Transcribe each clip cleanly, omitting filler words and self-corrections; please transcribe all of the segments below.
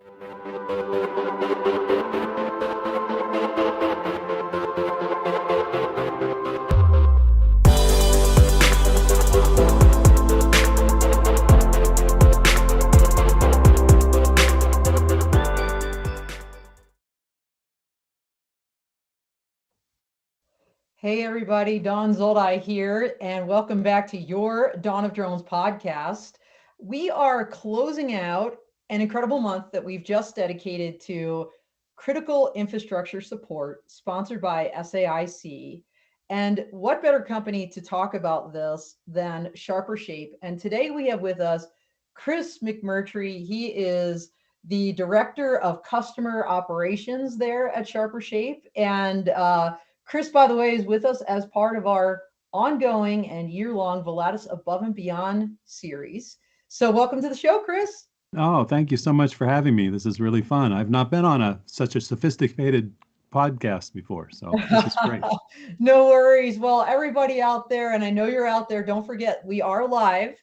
Hey everybody, Dawn Zoldi here, and welcome back to your Dawn of Drones podcast. We are closing out an incredible month that we've just dedicated to critical infrastructure support, sponsored by SAIC. And what better company to talk about this than Sharper Shape? And today we have with us Chris McMurtry. He is the Director of Customer Operations there at Sharper Shape. And Chris, by the way, is with us as part of our ongoing and year-long Volatus Above and Beyond series. So welcome to the show, Chris. Oh, thank you so much for having me. This is really fun. I've not been on such a sophisticated podcast before, so this is great. No worries. Well, everybody out there, and I know you're out there, don't forget, we are live.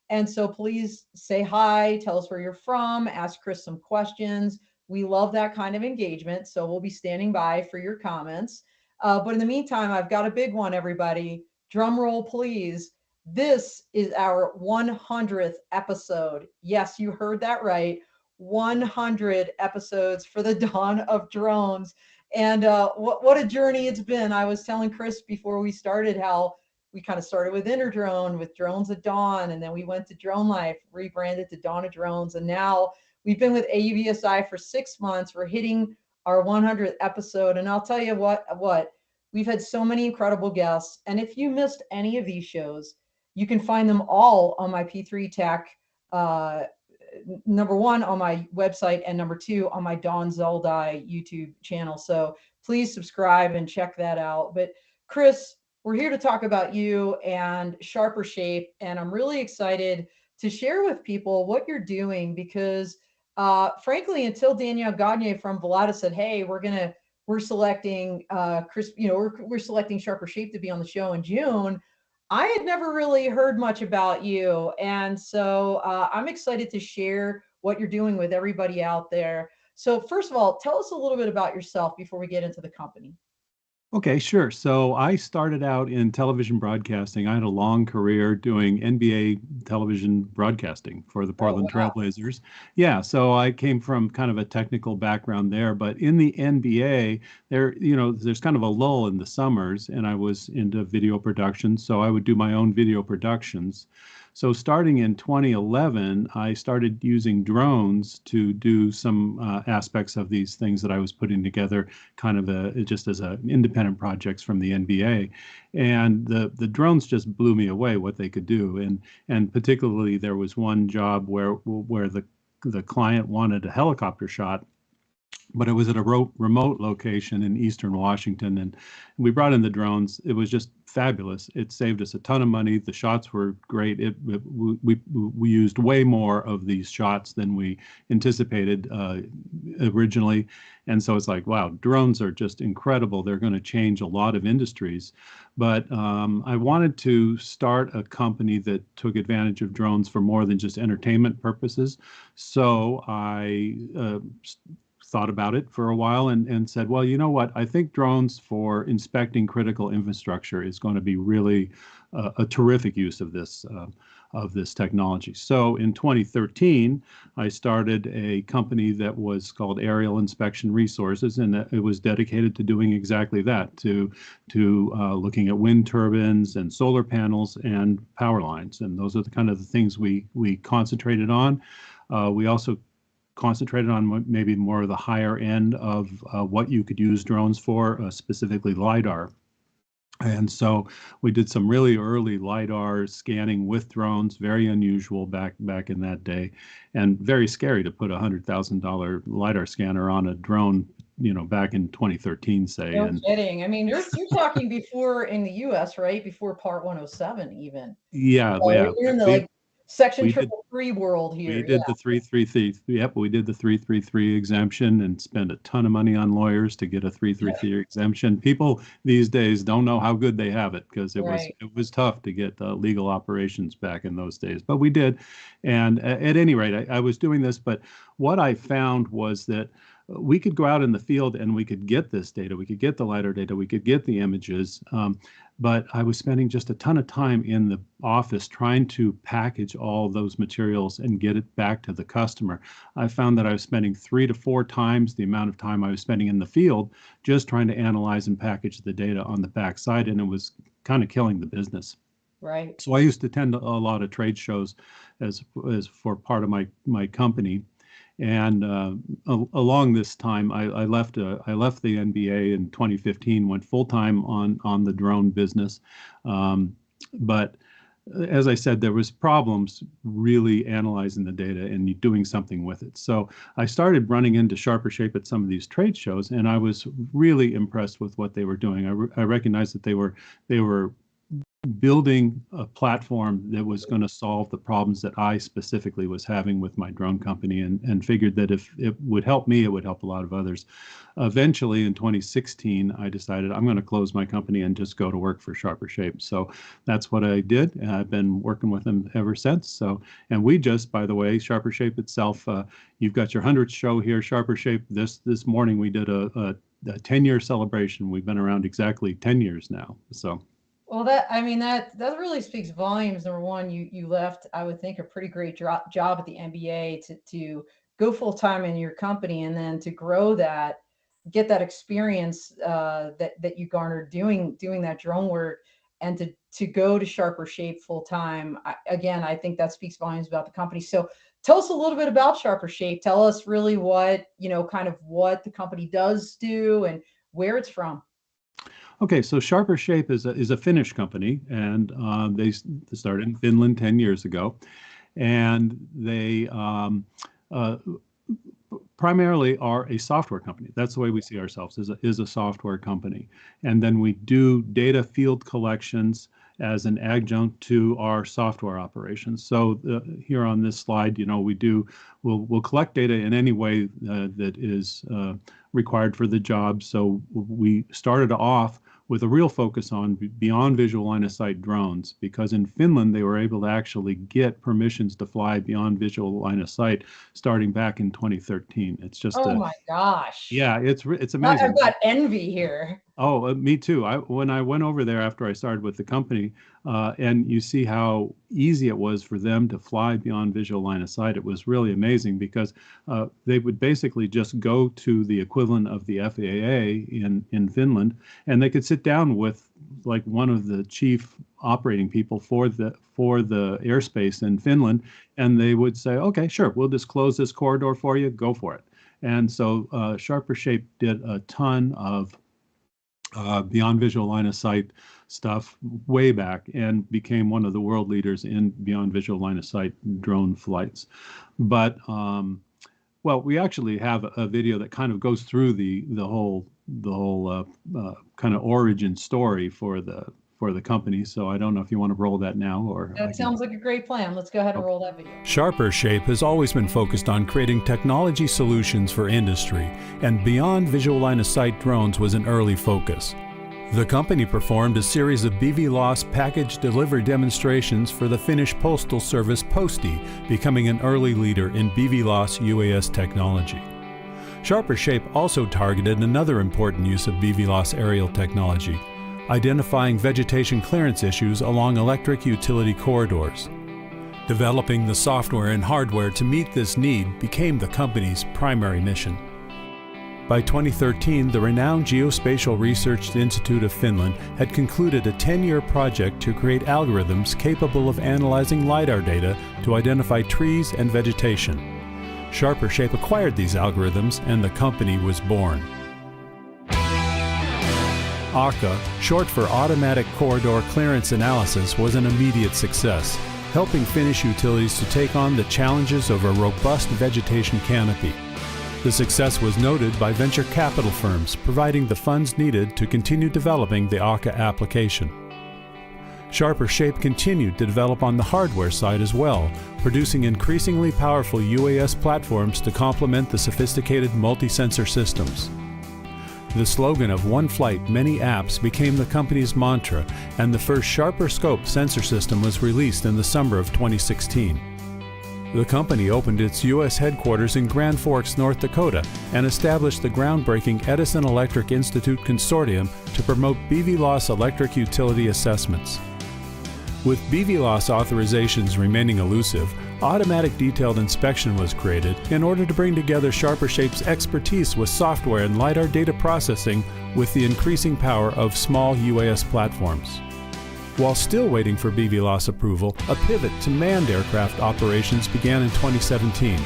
And so please say hi, tell us where you're from, ask Chris some questions. We love that kind of engagement, so we'll be standing by for your comments. But in the meantime, I've got a big one, everybody. Drum roll, please. This is our 100th episode. Yes, you heard that right. 100 episodes for the Dawn of Drones. And what a journey it's been. I was telling Chris before we started how we kind of started with InterDrone, with Drones at Dawn, and then we went to Drone Life, rebranded to Dawn of Drones. And now we've been with AUVSI for 6 months. We're hitting our 100th episode. And I'll tell you what, we've had so many incredible guests. And if you missed any of these shows, you can find them all on my P3 Tech, number one, on my website, and number two, on my Dawn Zoldi YouTube channel. So please subscribe and check that out. But Chris, we're here to talk about you and Sharper Shape. And I'm really excited to share with people what you're doing because frankly, until Danielle Gagne from Volatus said, hey, we're selecting Chris, we're selecting Sharper Shape to be on the show in June, I had never really heard much about you. And so I'm excited to share what you're doing with everybody out there. So first of all, tell us a little bit about yourself before we get into the company. Okay, sure. So I started out in television broadcasting. I had a long career doing NBA television broadcasting for the Portland Trailblazers. Yeah, so I came from kind of a technical background there, but in the NBA, there's kind of a lull in the summers, and I was into video production, so I would do my own video productions. So starting in 2011, I started using drones to do some aspects of these things that I was putting together, kind of just as independent projects from the NBA. And the drones just blew me away what they could do. And particularly there was one job where the client wanted a helicopter shot, but it was at a remote location in Eastern Washington, and we brought in the drones. It was just fabulous. It saved us a ton of money. The shots were great. We used way more of these shots than we anticipated originally, and so it's like, wow, drones are just incredible. They're going to change a lot of industries. But I wanted to start a company that took advantage of drones for more than just entertainment purposes. So I thought about it for a while and said, well, you know what? I think drones for inspecting critical infrastructure is going to be really a terrific use of this technology. So in 2013, I started a company that was called Aerial Inspection Resources, and it was dedicated to doing exactly that, to looking at wind turbines and solar panels and power lines. And those are the kind of the things we concentrated on. We also concentrated on maybe more of the higher end of what you could use drones for, specifically LiDAR. And so we did some really early LiDAR scanning with drones, very unusual back in that day, and very scary to put a $100,000 LiDAR scanner on a drone, back in 2013, say. No kidding. I mean, you're talking before in the U.S., right? Before Part 107 even. Yeah, so yeah. You're in the Section We did 333 world We here. did the 333. Yep, we did the 333 exemption and spent a ton of money on lawyers to get a Yeah. 333 exemption. People these days don't know how good they have it because Right. it was tough to get legal operations back in those days, but we did. And at any rate, I was doing this, but what I found was that we could go out in the field and we could get this data. We could get the LiDAR data. We could get the images. But I was spending just a ton of time in the office trying to package all those materials and get it back to the customer. I found that I was spending 3 to 4 times the amount of time I was spending in the field just trying to analyze and package the data on the backside, and it was kind of killing the business. Right. So I used to attend a lot of trade shows as for part of my company. And along this time, I left the NBA in 2015, went full time on the drone business. But as I said, there was problems really analyzing the data and doing something with it. So I started running into Sharper Shape at some of these trade shows, and I was really impressed with what they were doing. I recognized that they were building a platform that was going to solve the problems that I specifically was having with my drone company, and figured that if it would help me, it would help a lot of others. Eventually, in 2016, I decided I'm going to close my company and just go to work for Sharper Shape. So that's what I did, and I've been working with them ever since. So, and we just, by the way, Sharper Shape itself, you've got your 100th show here, Sharper Shape. This morning we did a 10-year celebration. We've been around exactly 10 years now. So. Well, that really speaks volumes. Number one, you left, I would think, a pretty great job at the NBA to go full time in your company, and then to grow that, get that experience that you garnered doing that drone work, and to go to Sharper Shape full time. I think that speaks volumes about the company. So tell us a little bit about Sharper Shape. Tell us really what, kind of what the company does do and where it's from. Okay, so Sharper Shape is a Finnish company, and they started in Finland 10 years ago, and they primarily are a software company. That's the way we see ourselves, is a software company. And then we do data field collections as an adjunct to our software operations. So here on this slide, we'll collect data in any way that is required for the job. So we started off with a real focus on beyond visual line of sight drones, because in Finland they were able to actually get permissions to fly beyond visual line of sight starting back in 2013. It's just my gosh. Yeah, it's amazing. I've got envy here. Oh, me too. When I went over there after I started with the company, and you see how easy it was for them to fly beyond visual line of sight, it was really amazing, because they would basically just go to the equivalent of the FAA in Finland, and they could sit down with like one of the chief operating people for the airspace in Finland, and they would say, okay, sure, we'll just close this corridor for you, go for it. And so Sharper Shape did a ton of beyond visual line of sight stuff way back, and became one of the world leaders in beyond visual line of sight drone flights. But well, we actually have a video that kind of goes through the whole kind of origin story for the company. So I don't know if you want to roll that now, or that sounds like a great plan. Let's go ahead and roll that video. Sharper Shape has always been focused on creating technology solutions for industry, and beyond visual line of sight drones was an early focus. The company performed a series of BVLOS package delivery demonstrations for the Finnish Postal Service Posti, becoming an early leader in BVLOS UAS technology. Sharper Shape also targeted another important use of BVLOS aerial technology, identifying vegetation clearance issues along electric utility corridors. Developing the software and hardware to meet this need became the company's primary mission. By 2013, the renowned Geospatial Research Institute of Finland had concluded a 10-year project to create algorithms capable of analyzing LiDAR data to identify trees and vegetation. Sharper Shape acquired these algorithms, and the company was born. ACA, short for Automatic Corridor Clearance Analysis, was an immediate success, helping Finnish utilities to take on the challenges of a robust vegetation canopy. The success was noted by venture capital firms, providing the funds needed to continue developing the ACA application. Sharper Shape continued to develop on the hardware side as well, producing increasingly powerful UAS platforms to complement the sophisticated multi-sensor systems. The slogan of "One flight, many apps" became the company's mantra, and the first Sharper Scope sensor system was released in the summer of 2016. The company opened its U.S. headquarters in Grand Forks, North Dakota, and established the groundbreaking Edison Electric Institute Consortium to promote BVLOS electric utility assessments. With BVLOS authorizations remaining elusive, automatic detailed inspection was created in order to bring together Sharper Shape's expertise with software and LiDAR data processing with the increasing power of small UAS platforms. While still waiting for BVLOS approval, a pivot to manned aircraft operations began in 2017.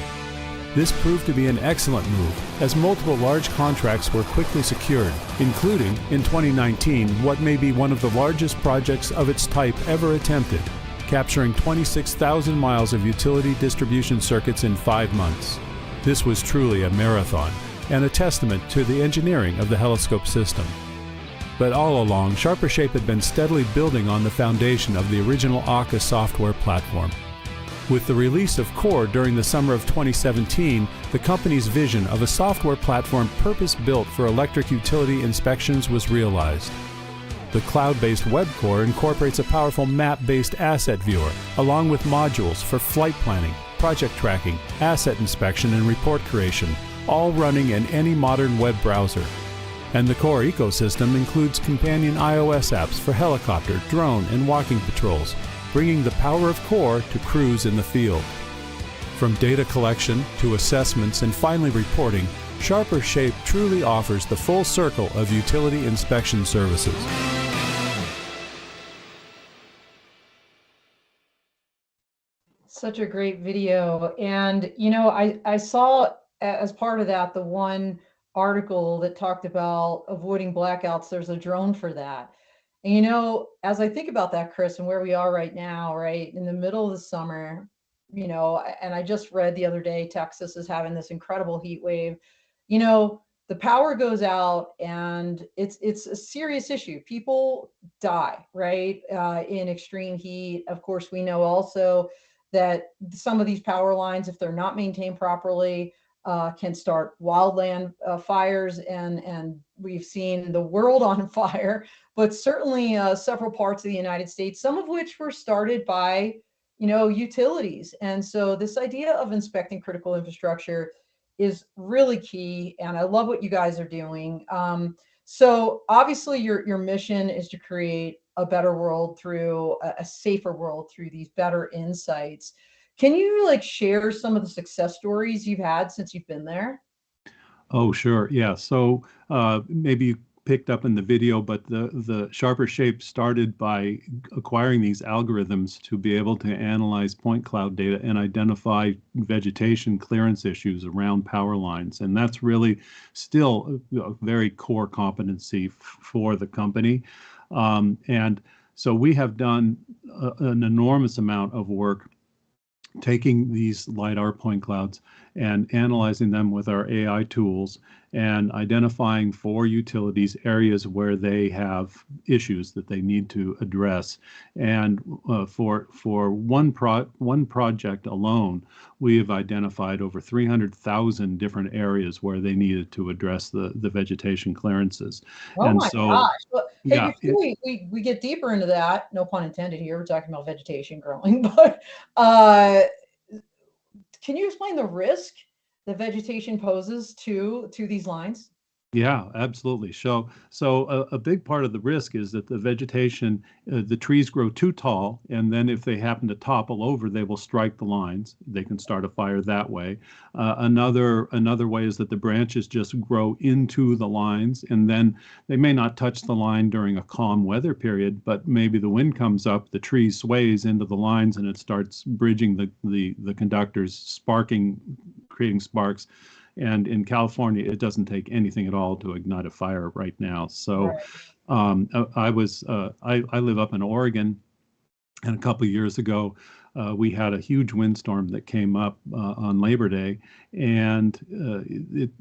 This proved to be an excellent move, as multiple large contracts were quickly secured, including, in 2019, what may be one of the largest projects of its type ever attempted, capturing 26,000 miles of utility distribution circuits in 5 months. This was truly a marathon, and a testament to the engineering of the Heloscope system. But all along, Sharper Shape had been steadily building on the foundation of the original ACA software platform. With the release of Core during the summer of 2017, the company's vision of a software platform purpose-built for electric utility inspections was realized. The cloud-based WebCore incorporates a powerful map-based asset viewer, along with modules for flight planning, project tracking, asset inspection, and report creation, all running in any modern web browser. And the Core ecosystem includes companion iOS apps for helicopter, drone, and walking patrols, bringing the power of Core to crews in the field. From data collection to assessments and finally reporting, Sharper Shape truly offers the full circle of utility inspection services. Such a great video. And, I saw as part of that, the one article that talked about avoiding blackouts. There's a drone for that. And, as I think about that, Chris, and where we are right now, right in the middle of the summer, and I just read the other day, Texas is having this incredible heat wave. The power goes out and it's a serious issue. People die, right? In extreme heat. Of course, we know also that some of these power lines, if they're not maintained properly, can start wildland fires, and we've seen the world on fire, but certainly several parts of the United States, some of which were started by, utilities. And so this idea of inspecting critical infrastructure is really key, and I love what you guys are doing. So obviously your mission is to create a better world through a safer world through these better insights. Can you share some of the success stories you've had since you've been there? Oh, sure. Yeah. So maybe you picked up in the video, but the Sharper Shape started by acquiring these algorithms to be able to analyze point cloud data and identify vegetation clearance issues around power lines. And that's really still a very core competency for the company. And so we have done an enormous amount of work taking these LiDAR point clouds and analyzing them with our AI tools and identifying for utilities areas where they have issues that they need to address. And for one project alone, we have identified over 300,000 different areas where they needed to address the vegetation clearances. Oh and my so, gosh. Well, hey, yeah, before we get deeper into that, no pun intended here, we're talking about vegetation growing, but uh, can you explain the risk that vegetation poses to these lines? Yeah, absolutely. So a big part of the risk is that the vegetation, the trees grow too tall, and then if they happen to topple over, they will strike the lines. They can start a fire that way. Another way is that the branches just grow into the lines, and then they may not touch the line during a calm weather period, but maybe the wind comes up, the tree sways into the lines, and it starts bridging the conductors, creating sparks. And in California, it doesn't take anything at all to ignite a fire right now. So I live up in Oregon, and a couple of years ago, we had a huge windstorm that came up on Labor Day, and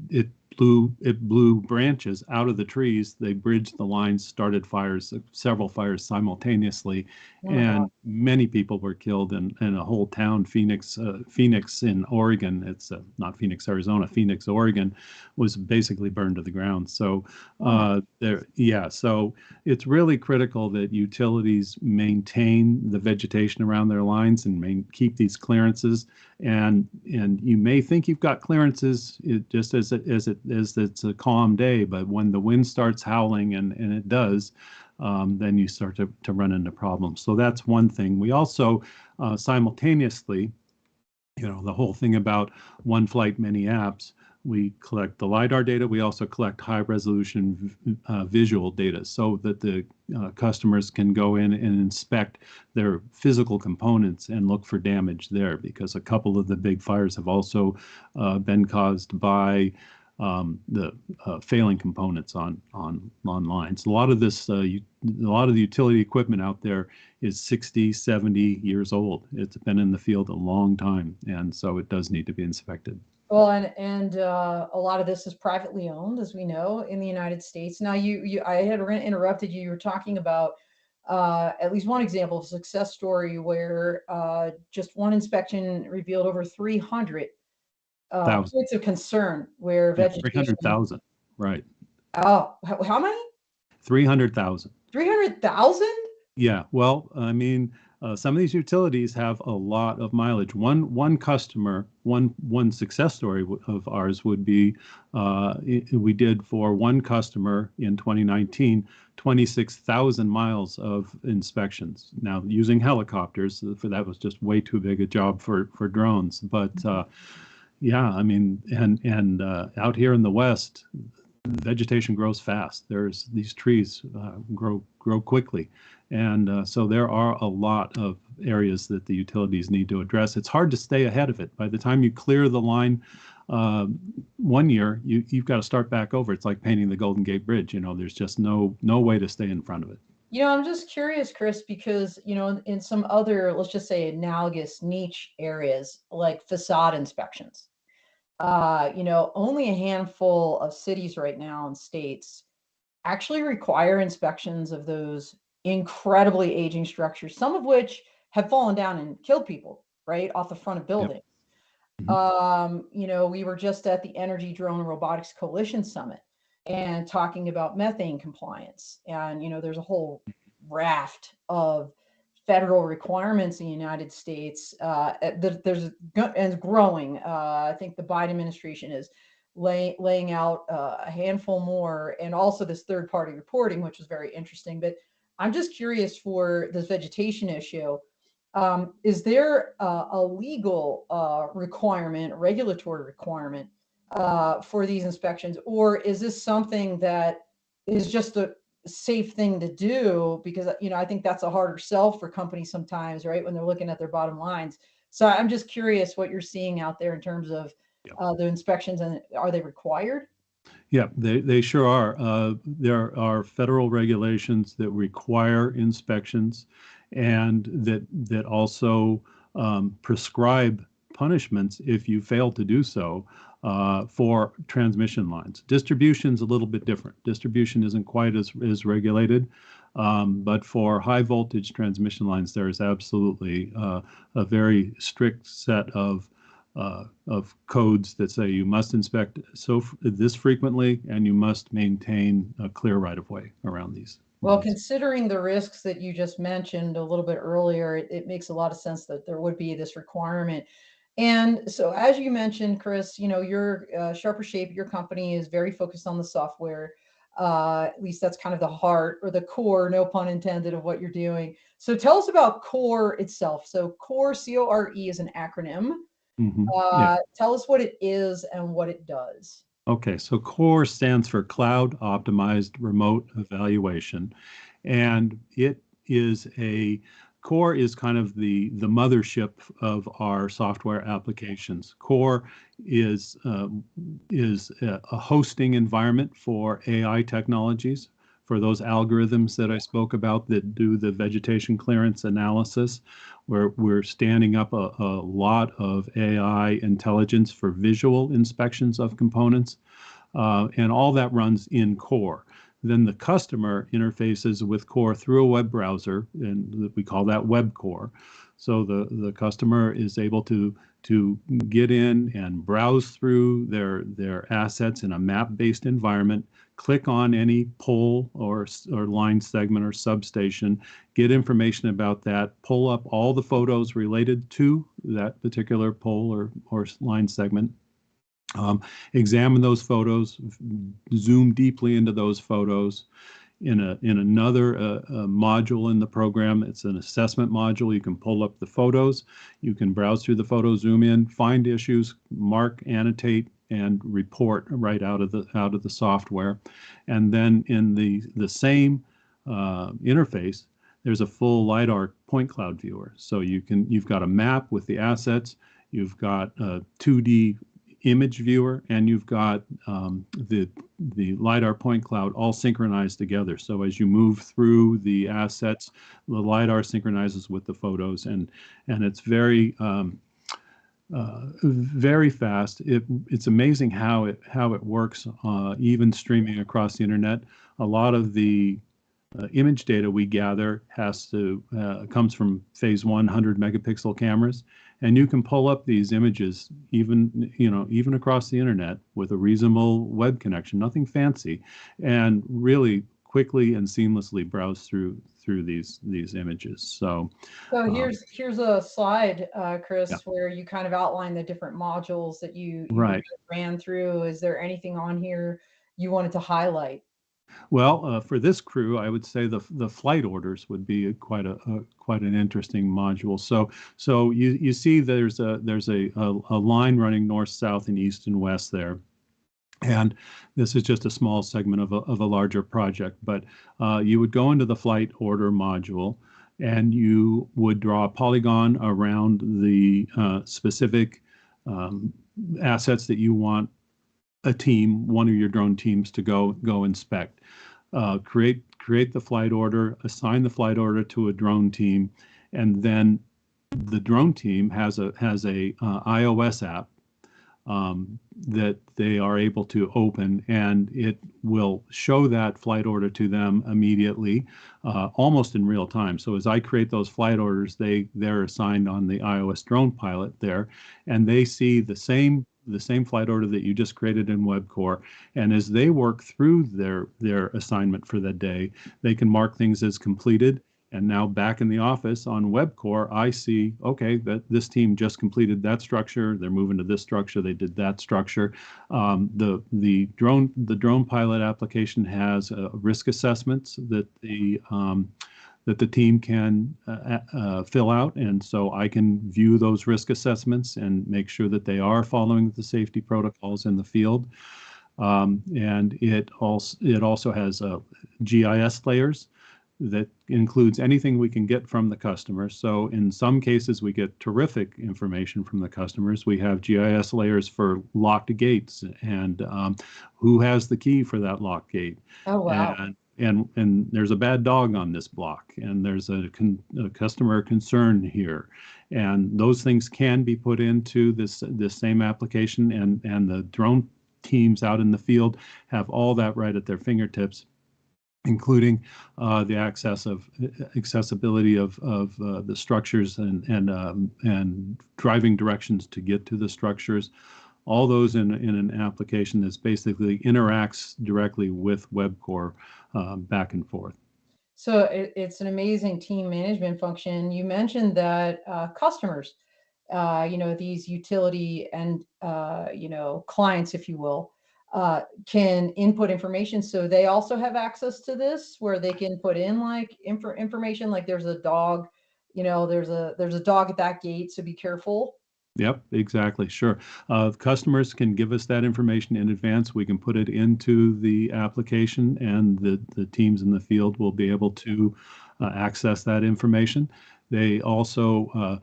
it blew branches out of the trees. They bridged the lines, started fires, several fires simultaneously, Oh my God. and many people were killed. And a whole town, Phoenix in Oregon, it's not Phoenix, Arizona, Phoenix, Oregon, was basically burned to the ground. So Oh my. so it's really critical that utilities maintain the vegetation around their lines and keep these clearances. And you may think you've got clearances just as it's a calm day, but when the wind starts howling, and it does, then you start to run into problems. So that's one thing. We also simultaneously, the whole thing about one flight, many apps. We collect the LiDAR data. We also collect high resolution visual data so that the customers can go in and inspect their physical components and look for damage there, because a couple of the big fires have also been caused by the failing components on lines. A lot of the utility equipment out there is 60, 70 years old. It's been in the field a long time, and so it does need to be inspected. Well, and a lot of this is privately owned, as we know, in the United States. Now, I had interrupted you. You were talking about at least one example of a success story where just one inspection revealed over 300 Thousand. points of concern where Yeah, vegetation. 300,000. Right. Oh, how many? 300,000. 300,000? Yeah, well, I mean, some of these utilities have a lot of mileage. One customer, one success story of ours would be we did for one customer in 2019 26,000 miles of inspections. Now, using helicopters, for that was just way too big a job for drones. But yeah, I mean, and out here in the West, vegetation grows fast. There's these trees grow quickly. And so there are a lot of areas that the utilities need to address. It's hard to stay ahead of it. By the time you clear the line one year, you've got to start back over. It's like painting the Golden Gate Bridge. There's just no way to stay in front of it. I'm just curious, Chris, because, in some other, let's just say, analogous niche areas like facade inspections, only a handful of cities right now and states actually require inspections of those incredibly aging structures, some of which have fallen down and killed people right off the front of buildings. We were just at the Energy Drone and Robotics Coalition Summit and talking about methane compliance. And, there's a whole raft of federal requirements in the United States there's and growing. I think the Biden administration is laying out a handful more, and also this third-party reporting, which is very interesting. But I'm just curious for this vegetation issue. Is there a legal requirement, regulatory requirement for these inspections, or is this something that is just a safe thing to do? Because I think that's a harder sell for companies sometimes, right, when they're looking at their bottom lines. So I'm just curious what you're seeing out there in terms of the inspections, and are they required? Yeah, they sure are. There are federal regulations that require inspections, and that also prescribe punishments if you fail to do so for transmission lines. Distribution's a little bit different. Distribution isn't quite as regulated, but for high voltage transmission lines, there is absolutely a very strict set of codes that say you must inspect this frequently, and you must maintain a clear right of way around these. Well, considering the risks that you just mentioned a little bit earlier, it makes a lot of sense that there would be this requirement. And so, as you mentioned, Chris, your Sharper Shape, your company is very focused on the software. At least that's kind of the heart or the core, no pun intended, of what you're doing. So tell us about CORE itself. So CORE, C-O-R-E, is an acronym. Yeah. Tell us what it is and what it does. Okay, so CORE stands for Cloud Optimized Remote Evaluation, and CORE is kind of the mothership of our software applications. CORE is a hosting environment for AI technologies, for those algorithms that I spoke about that do the vegetation clearance analysis. We're standing up a lot of AI intelligence for visual inspections of components. and all that runs in Core. Then the customer interfaces with Core through a web browser, and we call that Web Core. So the customer is able to get in and browse through their assets in a map-based environment, click on any pole or line segment or substation, get information about that, pull up all the photos related to that particular pole or line segment, examine those photos, zoom deeply into those photos. In another module in the program, it's an assessment module. You can pull up the photos, you can browse through the photos, zoom in, find issues, mark, annotate, and report right out of the software. And then in the same interface, there's a full LiDAR point cloud viewer. So you've got a map with the assets, you've got a 2D image viewer, and you've got the LiDAR point cloud all synchronized together. So as you move through the assets, the LiDAR synchronizes with the photos, and it's very very fast. It's amazing how it works, even streaming across the internet. A lot of the image data we gather comes from phase 100 megapixel cameras, and you can pull up these images even across the internet with a reasonable web connection, nothing fancy, and really quickly and seamlessly browse through these images. So here's a slide, Chris, yeah. where you kind of outline the different modules that you Right. ran through. Is there anything on here you wanted to highlight? Well, for this crew, I would say the flight orders would be quite an interesting module. So you see there's a line running north, south, and east and west there. And this is just a small segment of a larger project, but you would go into the flight order module, and you would draw a polygon around the specific assets that you want one of your drone teams to go inspect. Create the flight order, assign the flight order to a drone team, and then the drone team has a iOS app that they are able to open, and it will show that flight order to them immediately, almost in real time. So as I create those flight orders, they're assigned on the iOS drone pilot there, and they see the same flight order that you just created in WebCore. And as they work through their assignment for that day, they can mark things as completed. And now back in the office on WebCore, I see, okay, that this team just completed that structure. They're moving to this structure. They did that structure. The drone pilot application has risk assessments that the team can fill out, and so I can view those risk assessments and make sure that they are following the safety protocols in the field. And it also has GIS layers that includes anything we can get from the customer. So in some cases, we get terrific information from the customers. We have GIS layers for locked gates and who has the key for that locked gate. Oh, wow. And there's a bad dog on this block, and there's a customer concern here. And those things can be put into this same application, and the drone teams out in the field have all that right at their fingertips, including the accessibility of the structures and driving directions to get to the structures. All those in an application that basically interacts directly with WebCore back and forth. So it's an amazing team management function. You mentioned that customers, these utility and, clients, if you will, can input information. So they also have access to this, where they can put in like information, like there's a dog, there's a dog at that gate, so be careful. Yep, exactly. Sure. Customers can give us that information in advance. We can put it into the application, and the teams in the field will be able to access that information. They also,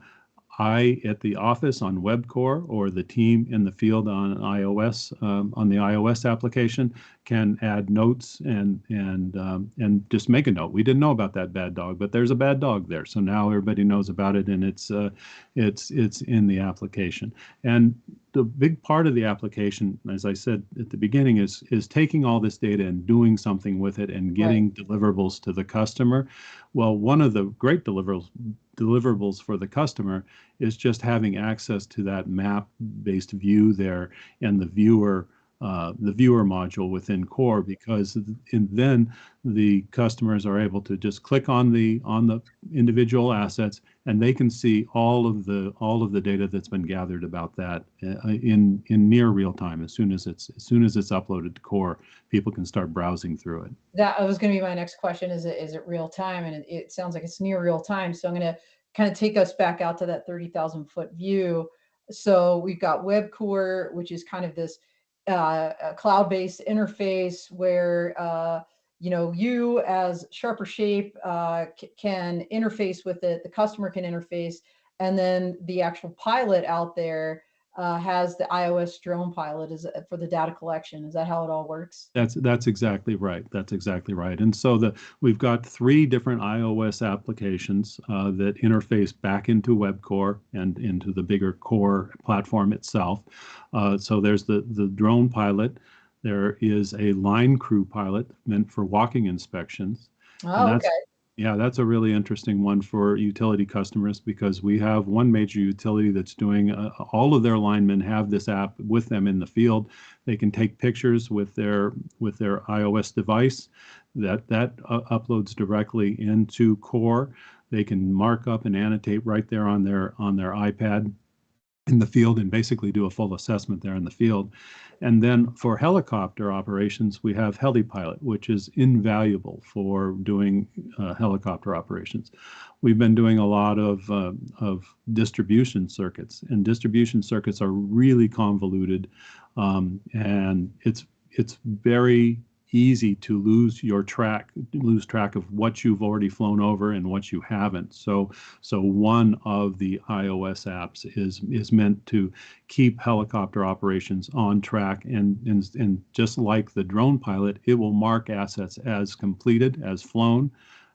I at the office on WebCore, or the team in the field on iOS, on the iOS application, can add notes and just make a note. We didn't know about that bad dog, but there's a bad dog there. So now everybody knows about it, and it's in the application. And the big part of the application, as I said at the beginning, is taking all this data and doing something with it and getting deliverables to the customer. Well, one of the great deliverables for the customer is just having access to that map-based view there and the viewer module within Core, because then the customers are able to just click on the individual assets, and they can see all of the data that's been gathered about that in near real time. As soon as it's uploaded to Core, people can start browsing through it. That was going to be my next question. Is it real time? And it sounds like it's near real time. So I'm going to kind of take us back out to that 30,000 foot view. So we've got WebCore, which is kind of this a cloud-based interface where you as Sharper Shape can interface with it, the customer can interface, and then the actual pilot out there has the iOS drone pilot for the data collection. Is that how it all works? That's exactly right. That's exactly right. And so we've got 3 different iOS applications that interface back into WebCore and into the bigger Core platform itself. So there's the drone pilot. There is a line crew pilot meant for walking inspections. Oh, okay. Yeah, that's a really interesting one for utility customers, because we have one major utility that's doing all of their linemen have this app with them in the field. They can take pictures with their iOS device that uploads directly into Core. They can mark up and annotate right there on their iPad in the field and basically do a full assessment there in the field. And then for helicopter operations, we have HeliPilot, which is invaluable for doing helicopter operations. We've been doing a lot of distribution circuits, and distribution circuits are really convoluted, and it's very easy to lose track of what you've already flown over and what you haven't. So one of the iOS apps is meant to keep helicopter operations on track, and just like the drone pilot, it will mark assets as completed, as flown,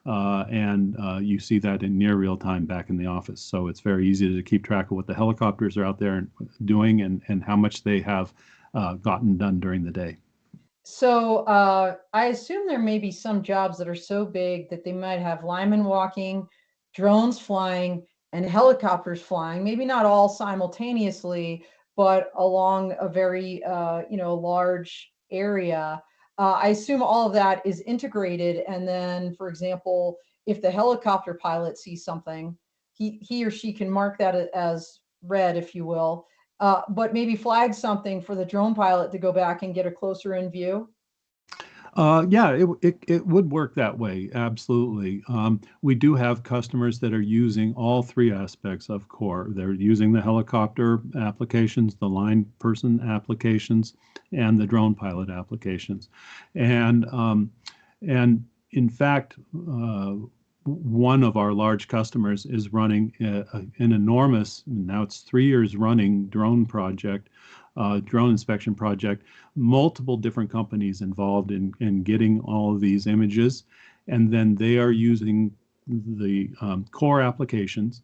and you see that in near real time back in the office. So it's very easy to keep track of what the helicopters are out there doing and how much they have gotten done during the day. So I assume there may be some jobs that are so big that they might have linemen walking, drones flying, and helicopters flying, maybe not all simultaneously, but along a very large area. I assume all of that is integrated. And then, for example, if the helicopter pilot sees something, he or she can mark that as red, if you will. But maybe flag something for the drone pilot to go back and get a closer in view? Yeah, it would work that way. Absolutely. We do have customers that are using all 3 aspects of Core. They're using the helicopter applications, the line person applications, and the drone pilot applications. And in fact, one of our large customers is running an enormous, now it's 3 years running drone inspection project, multiple different companies involved in getting all of these images. And then they are using the Core applications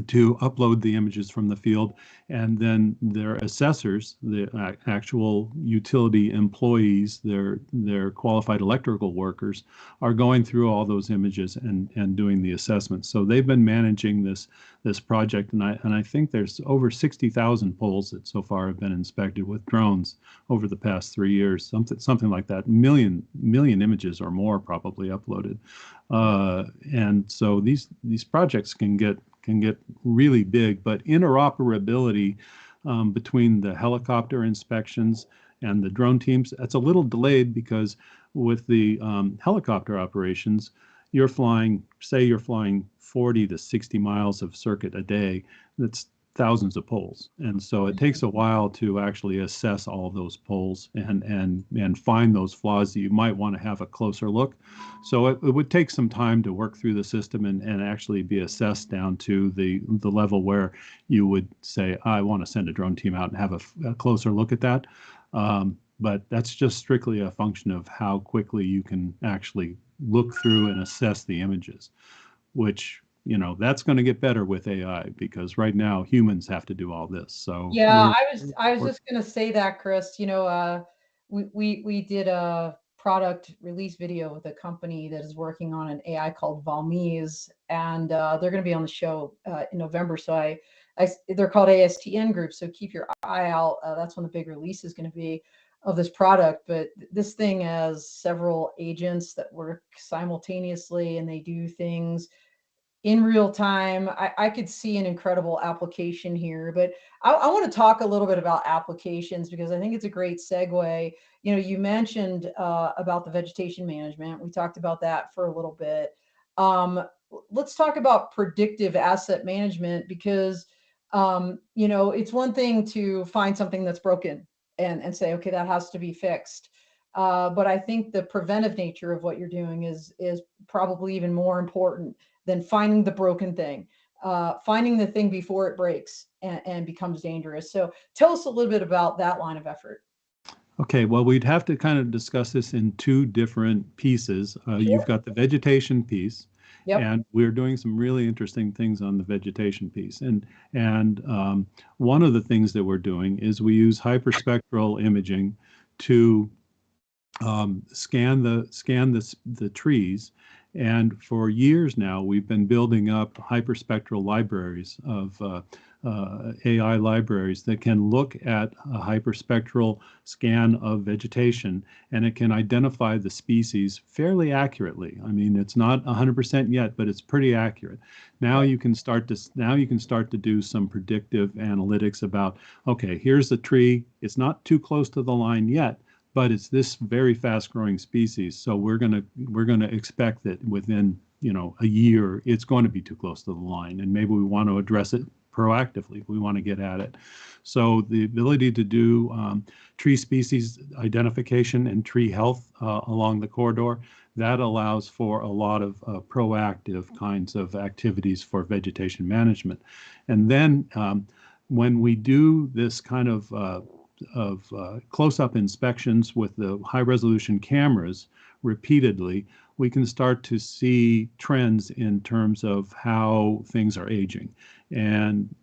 to upload the images from the field, and then their assessors, the actual utility employees, their qualified electrical workers, are going through all those images and doing the assessments. So they've been managing this project, and I think there's over 60,000 poles that so far have been inspected with drones over the past 3 years, something like that, million images or more probably uploaded. And so these projects can get really big, but interoperability between the helicopter inspections and the drone teams, that's a little delayed, because with the helicopter operations, you're flying 40 to 60 miles of circuit a day. That's thousands of poles. And so it takes a while to actually assess all of those poles and find those flaws that you might want to have a closer look. So it would take some time to work through the system and actually be assessed down to the level where you would say, I want to send a drone team out and have a closer look at that. but that's just strictly a function of how quickly you can actually look through and assess the images, which, that's going to get better with AI, because right now humans have to do all this. So Yeah, I was we're just gonna say that, Chris. We did a product release video with a company that is working on an AI called Valmise, and they're going to be on the show in November. So they're called ASTN groups. So keep your eye out. That's when the big release is going to be of this product. But this thing has several agents that work simultaneously, and they do things in real time. I could see an incredible application here, but I want to talk a little bit about applications because I think it's a great segue. You mentioned about the vegetation management. We talked about that for a little bit. Let's talk about predictive asset management because, it's one thing to find something that's broken and say, okay, that has to be fixed. But I think the preventive nature of what you're doing is probably even more important than finding the broken thing, finding the thing before it breaks and becomes dangerous. So tell us a little bit about that line of effort. Okay, well, we'd have to kind of discuss this in two different pieces. You've Sure. got the vegetation piece, Yep. and we're doing some really interesting things on the vegetation piece. And one of the things that we're doing is we use hyperspectral imaging to scan the trees. And for years now, we've been building up hyperspectral libraries of AI libraries that can look at a hyperspectral scan of vegetation, and it can identify the species fairly accurately. I mean, it's not 100% yet, but it's pretty accurate. Now you can start to do some predictive analytics about, okay, here's the tree. It's not too close to the line yet, but it's this very fast growing species. So we're gonna expect that within a year it's going to be too close to the line, and maybe we want to address it proactively. We want to get at it. So the ability to do tree species identification and tree health along the corridor, that allows for a lot of proactive kinds of activities for vegetation management. And then when we do this kind of close-up inspections with the high-resolution cameras repeatedly, we can start to see trends in terms of how things are aging. And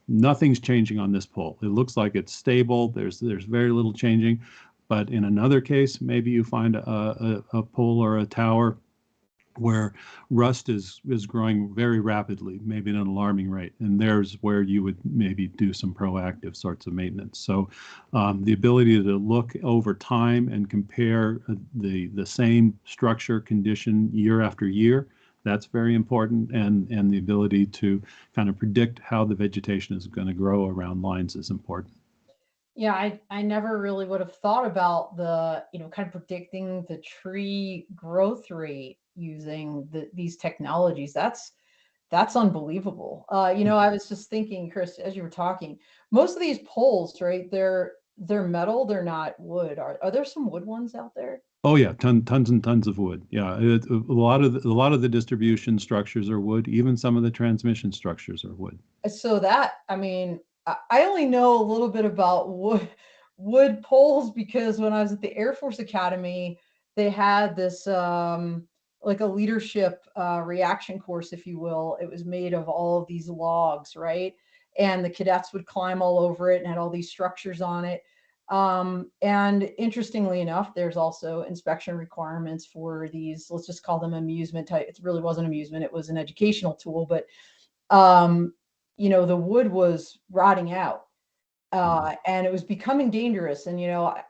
nothing's changing on this pole. It looks like it's stable. There's very little changing. But in another case, maybe you find a pole or a tower where rust is growing very rapidly, maybe at an alarming rate. And there's where you would maybe do some proactive sorts of maintenance. So the ability to look over time and compare the same structure condition year after year, that's very important. And the ability to kind of predict how the vegetation is going to grow around lines is important. Yeah, I never really would have thought about the, kind of predicting the tree growth rate using these technologies. That's unbelievable. I was just thinking, Chris, as you were talking, most of these poles, right? They're metal, they're not wood. Are there some wood ones out there? Oh yeah, tons and tons of wood. Yeah, a lot of the distribution structures are wood. Even some of the transmission structures are wood. So that, I mean, I only know a little bit about wood poles because when I was at the Air Force Academy, they had this like a leadership reaction course, if you will. It was made of all of these logs, right? And the cadets would climb all over it and had all these structures on it. And interestingly enough, there's also inspection requirements for these, let's just call them amusement type. It really wasn't amusement, it was an educational tool, but um, the wood was rotting out and it was becoming dangerous. And,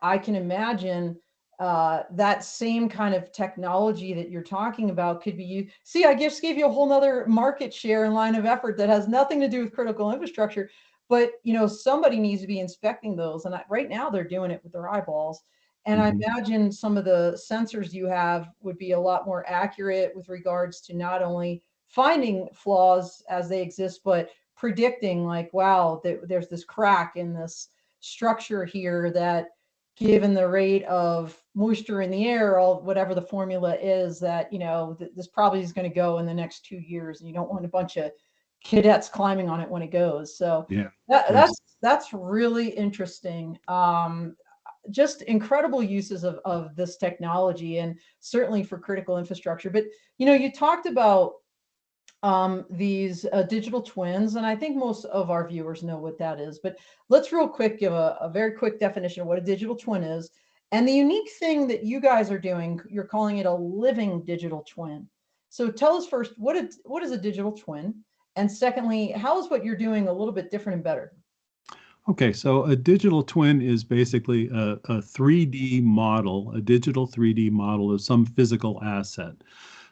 I can imagine that same kind of technology that you're talking about could be used. See, I just gave you a whole nother market share and line of effort that has nothing to do with critical infrastructure. But, somebody needs to be inspecting those. And right now they're doing it with their eyeballs. And I Mhm. imagine some of the sensors you have would be a lot more accurate with regards to not only finding flaws as they exist, but predicting like, wow, there's this crack in this structure here that given the rate of moisture in the air, or whatever the formula is, that, this probably is going to go in the next 2 years. And you don't want a bunch of cadets climbing on it when it goes. So Yeah, that, abs- that's really interesting. just incredible uses of this technology, and certainly for critical infrastructure. But you talked about these digital twins, and I think most of our viewers know what that is. But let's real quick give a very quick definition of what a digital twin is. And the unique thing that you guys are doing, you're calling it a living digital twin. So tell us first, what is a digital twin? And secondly, how is what you're doing a little bit different and better? Okay, so a digital twin is basically a 3D model, a digital 3D model of some physical asset.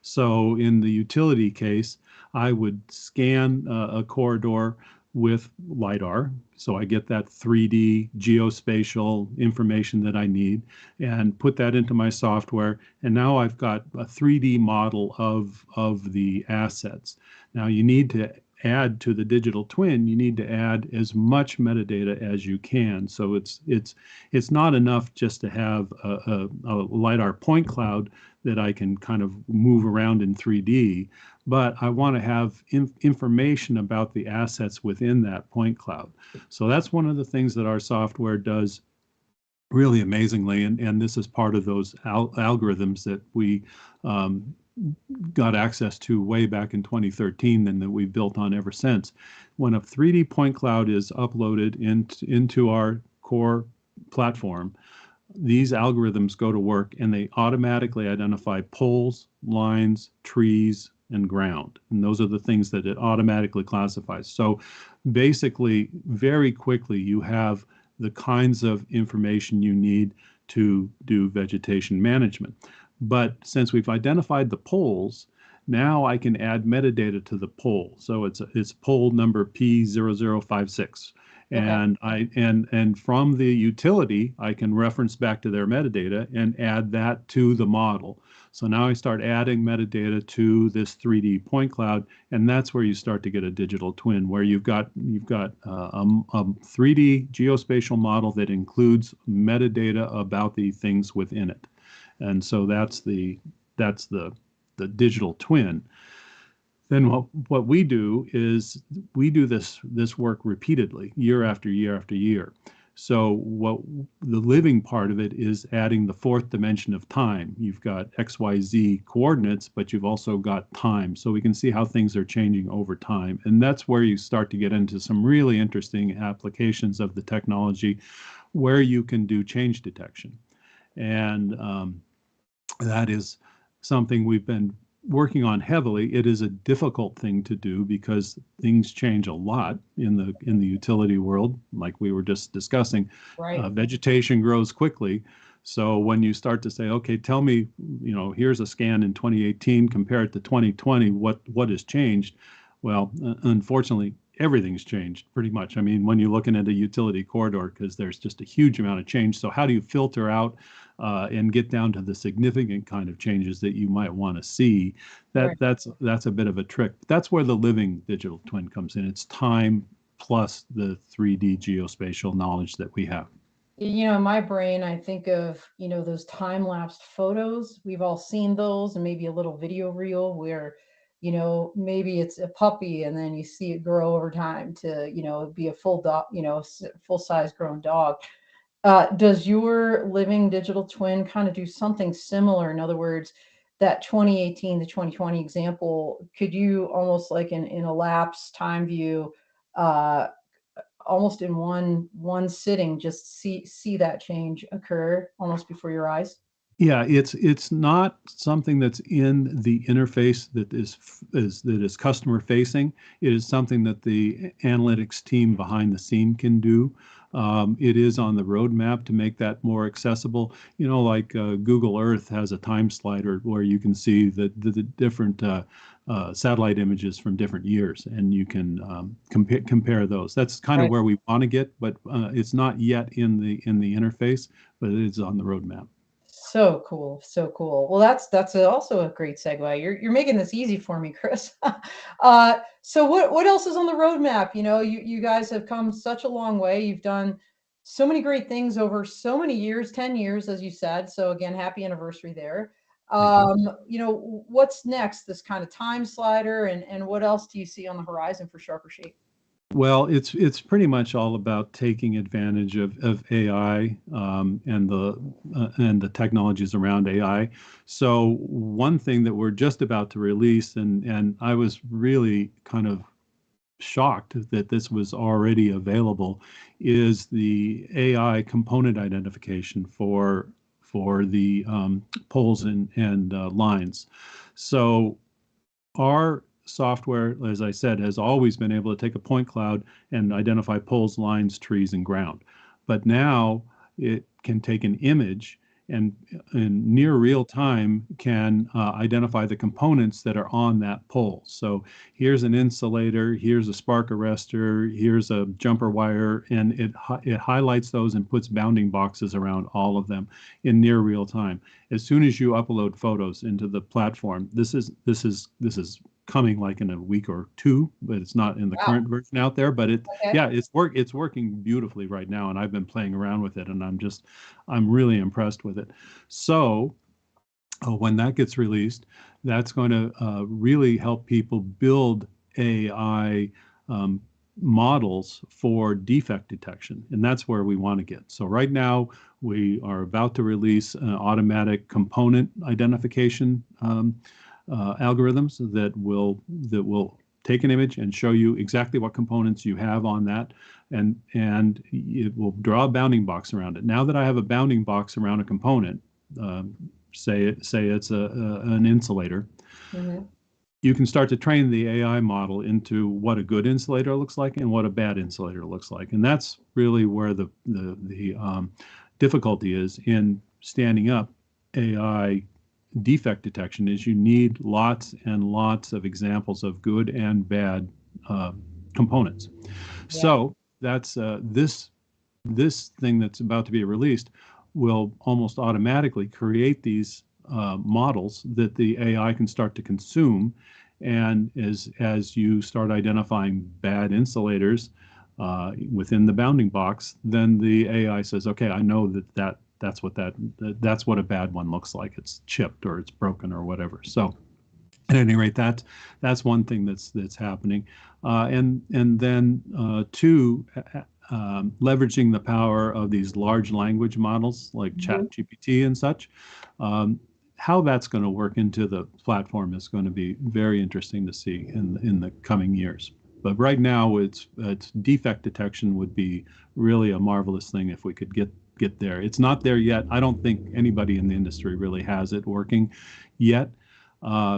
So in the utility case, I would scan a corridor with LiDAR. So I get that 3D geospatial information that I need and put that into my software. And now I've got a 3D model of the assets. Now you need to add to the digital twin, you need to add as much metadata as you can. So it's not enough just to have a LiDAR point cloud that I can kind of move around in 3D, but I want to have information about the assets within that point cloud. So that's one of the things that our software does really amazingly, and this is part of those algorithms that we got access to way back in 2013 and that we've built on ever since. When a 3D point cloud is uploaded into our core platform, these algorithms go to work and they automatically identify poles, lines, trees, and ground. And those are the things that it automatically classifies. So basically, very quickly, you have the kinds of information you need to do vegetation management. But since we've identified the poles, now I can add metadata to the pole. So it's pole number P0056. And and from the utility, I can reference back to their metadata and add that to the model. So now I start adding metadata to this 3D point cloud, and that's where you start to get a digital twin, where you've got a 3D geospatial model that includes metadata about the things within it. And so that's the digital twin. Then what we do is we do this work repeatedly, year after year after year. So what the living part of it is adding the fourth dimension of time. You've got XYZ coordinates, but you've also got time. So we can see how things are changing over time. And that's where you start to get into some really interesting applications of the technology where you can do change detection. And that is something we've been working on heavily. It is a difficult thing to do because things change a lot in the utility world, like we were just discussing. Right. Vegetation grows quickly. So when you start to say, okay, tell me, here's a scan in 2018, compare it to 2020, what has changed? Well, unfortunately, everything's changed pretty much. I mean, when you're looking at a utility corridor, because there's just a huge amount of change. So how do you filter out and get down to the significant kind of changes that you might want to see? That's a bit of a trick. That's where the living digital twin comes in. It's time plus the 3D geospatial knowledge that we have. In my brain, I think of, those time-lapsed photos. We've all seen those, and maybe a little video reel where, maybe it's a puppy and then you see it grow over time to, be a full dog, full-size grown dog. Does your living digital twin kind of do something similar? In other words, that 2018 to 2020 example, could you almost like in a lapse time view, almost in one sitting, just see that change occur almost before your eyes? Yeah, it's not something that's in the interface that is customer facing. It is something that the analytics team behind the scene can do. It is on the roadmap to make that more accessible. Like Google Earth has a time slider where you can see the different satellite images from different years, and you can compare those. That's kind of where we want to get, but it's not yet in the interface, but it is on the roadmap. So cool, so cool. Well, that's also a great segue. You're making this easy for me, Chris. So what else is on the roadmap? You guys have come such a long way. You've done so many great things over so many years, 10 years, as you said. So again, happy anniversary there. What's next? This kind of time slider, and what else do you see on the horizon for Sharper Shape? Well, it's pretty much all about taking advantage of AI and the technologies around AI. So one thing that we're just about to release, and I was really kind of shocked that this was already available, is the AI component identification for the poles and lines. So our software, as I said, has always been able to take a point cloud and identify poles, lines, trees, and ground. But now it can take an image and in near real time can identify the components that are on that pole. So here's an insulator, here's a spark arrestor, here's a jumper wire, and it highlights those and puts bounding boxes around all of them in near real time. As soon as you upload photos into the platform, this is coming like in a week or two, but it's not in the Wow. current version out there. But Okay. yeah, it's working beautifully right now, and I've been playing around with it, and I'm really impressed with it. So when that gets released, that's going to really help people build AI models for defect detection, and that's where we want to get. So right now we are about to release automatic component identification algorithms that will take an image and show you exactly what components you have on that, and it will draw a bounding box around it. Now that I have a bounding box around a component, say it's an insulator, Mhm. you can start to train the AI model into what a good insulator looks like and what a bad insulator looks like, and that's really where the difficulty is in standing up AI defect detection. Is you need lots and lots of examples of good and bad components. Yeah. So that's this thing that's about to be released will almost automatically create these models that the AI can start to consume. And as you start identifying bad insulators within the bounding box, then the AI says, okay, I know that's what a bad one looks like. It's chipped or it's broken or whatever. So at any rate, that's one thing that's happening, and then two, leveraging the power of these large language models like Mhm. ChatGPT and such. How that's going to work into the platform is going to be very interesting to see in the coming years. But right now, it's defect detection would be really a marvelous thing if we could get there. It's not there yet. I don't think anybody in the industry really has it working yet,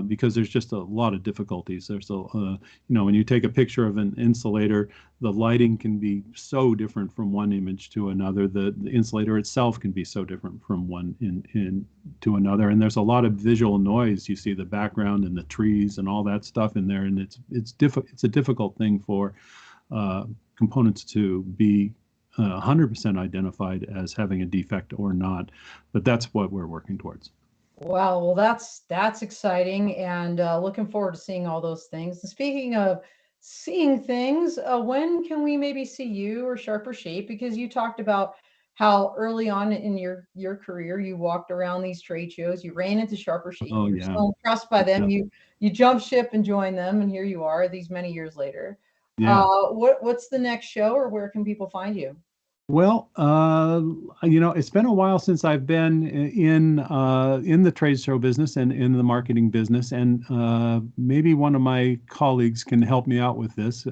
because there's just a lot of difficulties. There's when you take a picture of an insulator, the lighting can be so different from one image to another. The insulator itself can be so different from one in to another, and there's a lot of visual noise. You see the background and the trees and all that stuff in there, and it's a difficult thing for components to be 100% identified as having a defect or not. But that's what we're working towards. Wow, well, that's exciting, and looking forward to seeing all those things. And speaking of seeing things, when can we maybe see you or Sharper Shape? Because you talked about how early on in your career you walked around these trade shows, you ran into Sharper Shape, Oh you were yeah, so impressed by them, yeah, you jumped ship and joined them, and here you are these many years later. yeah. What's the next show, or where can people find you? Well, it's been a while since I've been in the trade show business and in the marketing business, and maybe one of my colleagues can help me out with this.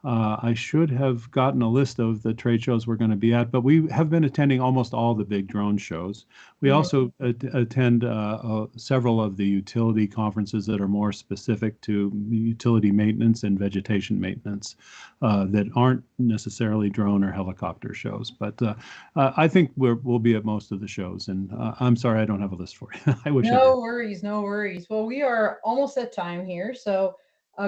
I should have gotten a list of the trade shows we're going to be at, but we have been attending almost all the big drone shows. We Mhm. also attend several of the utility conferences that are more specific to utility maintenance and vegetation maintenance, that aren't necessarily drone or helicopter shows. But I think we'll be at most of the shows. And I'm sorry I don't have a list for you. I wish I did. No worries, no worries. Well, we are almost at time here. So,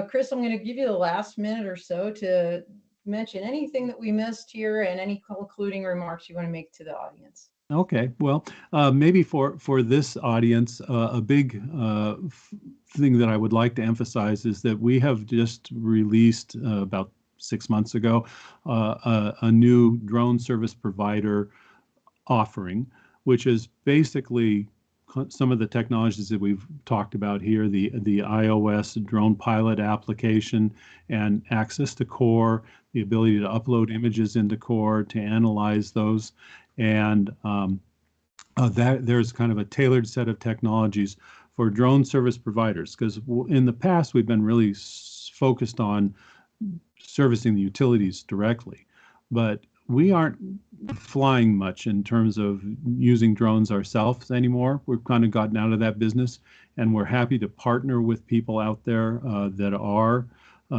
Chris, I'm going to give you the last minute or so to mention anything that we missed here and any concluding remarks you want to make to the audience. Okay, well, maybe for this audience, a big thing that I would like to emphasize is that we have just released about 6 months ago a new drone service provider offering, which is basically some of the technologies that we've talked about here, the iOS drone pilot application and access to Core, the ability to upload images into Core to analyze those, and that there's kind of a tailored set of technologies for drone service providers, because in the past we've been really focused on servicing the utilities directly, but we aren't flying much in terms of using drones ourselves anymore. We've kind of gotten out of that business, and we're happy to partner with people out there that are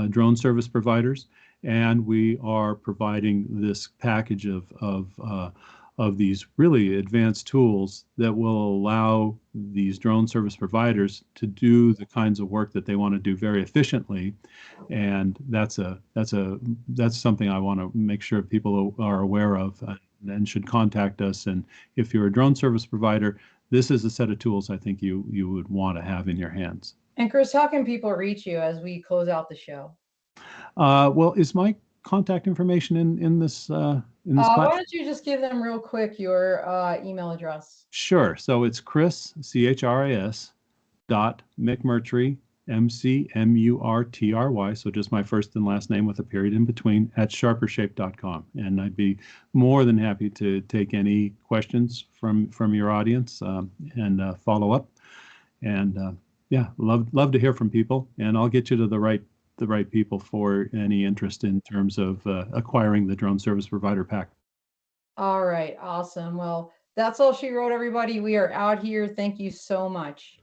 drone service providers, and we are providing this package of these really advanced tools that will allow these drone service providers to do the kinds of work that they want to do very efficiently. And that's something I want to make sure people are aware of and should contact us. And if you're a drone service provider, this is a set of tools I think you would want to have in your hands. And Chris, how can people reach you as we close out the show? Well, is my contact information in this why don't you just give them real quick your email address? Sure. So it's Chris, CHRIS, .McMurtry, McMurtry, so just my first and last name with a period in between, at sharpershape.com. And I'd be more than happy to take any questions from your audience and follow up. And yeah, love to hear from people, and I'll get you to the right people for any interest in terms of acquiring the drone service provider pack. All right, awesome. Well, that's all she wrote, everybody. We are out here. Thank you so much.